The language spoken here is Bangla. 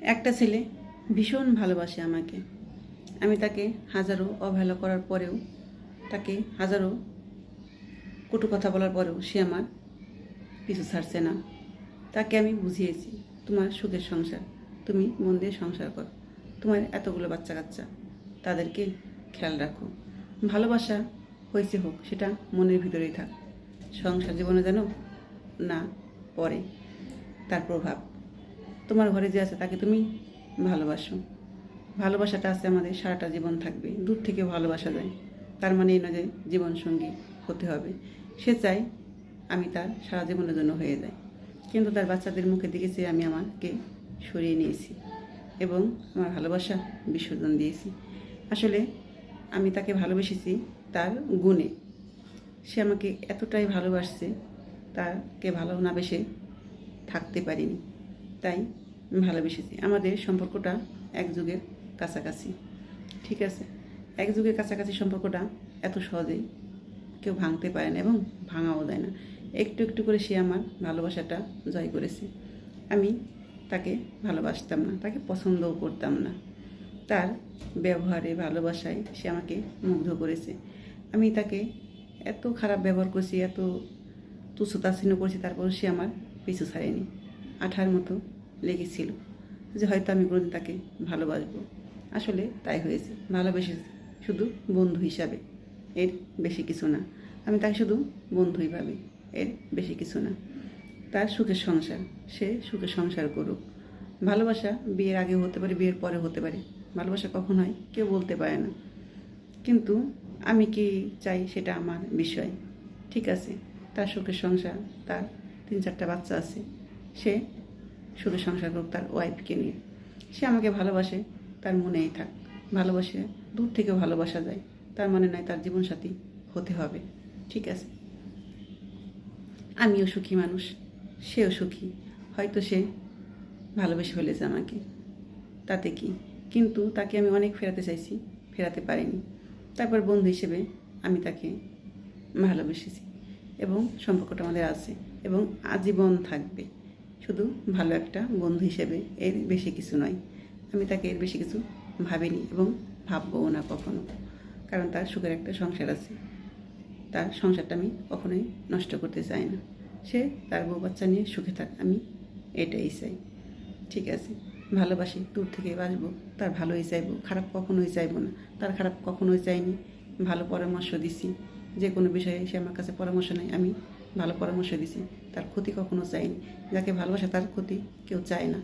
একটা ছেলে ভীষণ ভালোবাসে আমাকে। আমি তাকে হাজারো অবহেলা করার পরেও, তাকে হাজারো কটু কথা বলার পরেও সে আমার পিছু ছাড়ছে না। তাকে আমি বুঝিয়েছি, তোমার সুখের সংসার, তুমি মন দিয়ে সংসার করো, তোমার এতগুলো বাচ্চা কাচ্চা, তাদেরকে খেয়াল রাখো। ভালোবাসা হয়েছে হোক, সেটা মনের ভিতরেই থাক, সংসার জীবনে যেন না পড়ে তার প্রভাব। তোমার ঘরে যে আছে তাকে তুমি ভালোবাসো। ভালোবাসাটা আছে আমাদের, সারাটা জীবন থাকবে। দূর থেকে ভালোবাসা যায়, তার মানে এই নয় যে জীবনসঙ্গী হতে হবে। সে চাই আমি তার সারা জীবনের জন্য হয়ে যাই, কিন্তু তার বাচ্চাদের মুখের দিকে চেয়ে আমি আমাকে সরিয়ে নিয়েছি এবং আমার ভালোবাসা বিসর্জন দিয়েছি। আসলে আমি তাকে ভালোবেসেছি তার গুণে। সে আমাকে এতটাই ভালোবাসছে, তাকে ভালো না বেসে থাকতে পারিনি, তাই ভালোবেসেছি। আমাদের সম্পর্কটা এক যুগের কাছাকাছি, ঠিক আছে। এক যুগের কাছাকাছি সম্পর্কটা এত সহজেই কেউ ভাঙতে পারে না এবং ভাঙাও যায় না। একটু একটু করে সে আমার ভালোবাসাটা জয় করেছে। আমি তাকে ভালোবাসতাম না, তাকে পছন্দও করতাম না। তার ব্যবহারে, ভালোবাসায় সে আমাকে মুগ্ধ করেছে। আমি তাকে এত খারাপ ব্যবহার করছি, এত তুচ্ছতাচ্ছিন্ন করছি, তারপর সে আমার পিছু ছাড়েনি। আঠার মতো লেগেছিল যে হয়তো আমি কোনোদিন তাকে ভালোবাসবো। আসলে তাই হয়েছে, ভালোবেসে শুধু বন্ধু হিসাবে, এর বেশি কিছু না। আমি তাকে শুধু বন্ধুই ভাবি, এর বেশি কিছু না। তার সুখের সংসার, সে সুখের সংসার করুক। ভালোবাসা বিয়ের আগে হতে পারে, বিয়ের পরে হতে পারে, ভালোবাসা কখন হয় কেউ বলতে পারে না। কিন্তু আমি কি চাই সেটা আমার বিষয়, ঠিক আছে। তার সুখের সংসার, তার 3-4টা বাচ্চা আছে, সে সুখে সংসার করুক তার ওয়াইফকে নিয়ে। সে আমাকে ভালোবাসে, তার মনেই থাক। ভালোবাসে দূর থেকেও ভালোবাসা যায়, তার মানে নয় তার জীবনসাথী হতে হবে, ঠিক আছে। আমিও সুখী মানুষ, সেও সুখী। হয়তো সে ভালোবেসে ফেলেছে আমাকে, তাতে কি। কিন্তু তাকে আমি অনেক ফেরাতে চাইছি, ফেরাতে পারিনি। তারপর বন্ধু হিসেবে আমি তাকে ভালোবেসেছি এবং সম্পর্কটা আমাদের আছে এবং আজীবন থাকবে। শুধু ভালো একটা বন্ধু হিসেবে, এর বেশি কিছু নয়। আমি তাকে এর বেশি কিছু ভাবিনি এবং ভাববও না কখনো, কারণ তার সুখের একটা সংসার আছে। তার সংসারটা আমি কখনোই নষ্ট করতে চাই না। সে তার বউ বাচ্চা নিয়ে সুখে থাক, আমি এটাই চাই, ঠিক আছে। ভালোবাসি, দূর থেকে বাসবো, তার ভালোই চাইবো, খারাপ কখনোই চাইবো না। তার খারাপ কখনোই চাইনি, ভালো পরামর্শ দিছি। যে কোনো বিষয়ে সে আমার কাছে পরামর্শ নেয়, আমি ভালো পরামর্শ দিছি। তার ক্ষতি কখনো চাইনি। যাকে ভালোবাসে তার ক্ষতি কেউ চায় না।